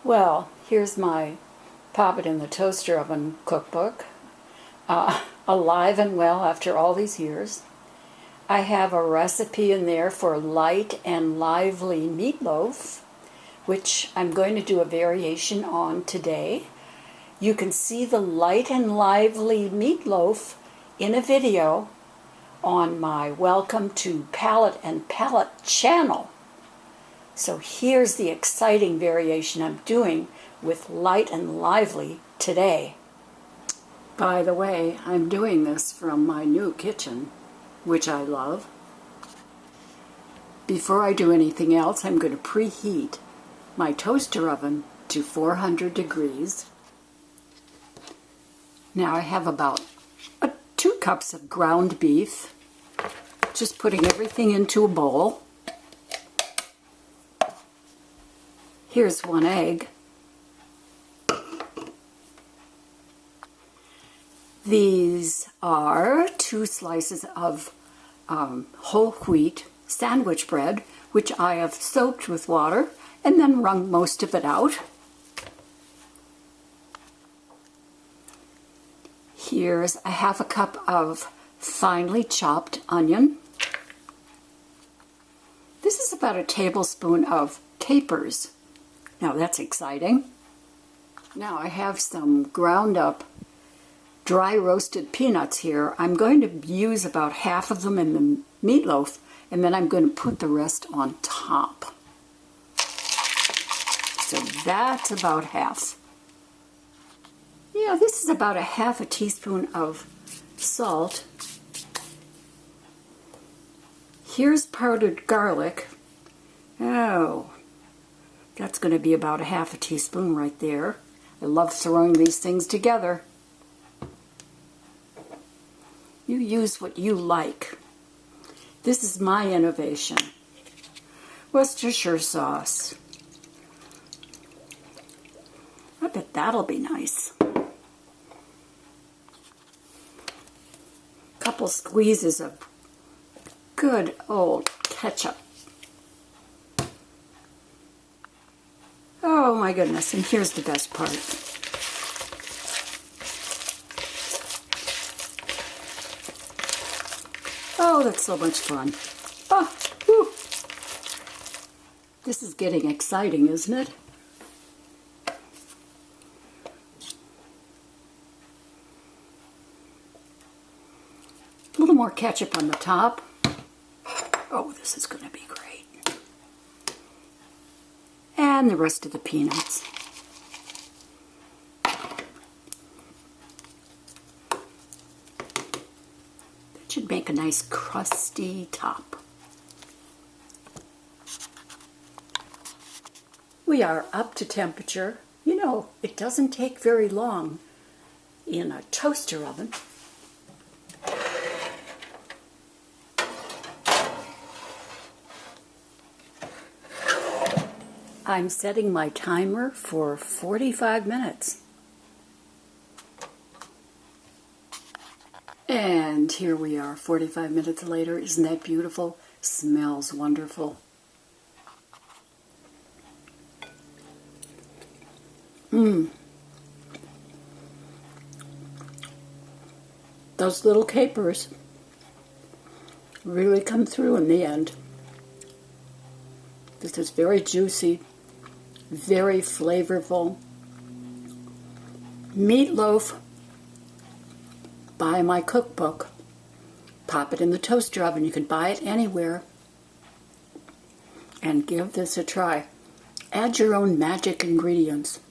Well, here's my Pop It in the Toaster Oven cookbook. Alive and well after all these years. I have a recipe in there for Light and Lively Meatloaf, which I'm going to do a variation on today. You can see the Light and Lively Meatloaf in a video on my Welcome to Palette and Palette channel. So here's the exciting variation I'm doing with Light and Lively today. By the way, I'm doing this from my new kitchen, which I love. Before I do anything else, I'm going to preheat my toaster oven to 400 degrees. Now I have about 2 cups of ground beef. Just putting everything into a bowl. Here's 1 egg. These are 2 slices of whole wheat sandwich bread, which I have soaked with water and then wrung most of it out. Here's a 1/2 cup of finely chopped onion. This is about a tablespoon of capers. Now that's exciting. Now I have some ground up dry roasted peanuts here. I'm going to use about 1/2 of them in the meatloaf, and then I'm going to put the rest on top. So that's about 1/2. Yeah, this is about a 1/2 teaspoon of salt. Here's powdered garlic. Oh, that's going to be about a 1/2 teaspoon right there. I love throwing these things together. You use what you like. This is my innovation. Worcestershire sauce. I bet that'll be nice. Couple squeezes of good old ketchup. Oh my goodness, and here's the best part. Oh, that's so much fun. Oh, whew. This is getting exciting, isn't it? A little more ketchup on the top. Oh, this is going to be great. And the rest of the peanuts. That should make a nice crusty top. We are up to temperature. You know, it doesn't take very long in a toaster oven. I'm setting my timer for 45 minutes. And here we are, 45 minutes later. Isn't that beautiful? Smells wonderful. Those little capers really come through in the end. This is very juicy, very flavorful. Meatloaf by my cookbook. Pop it in the toaster oven. You can buy it anywhere. And give this a try. Add your own magic ingredients.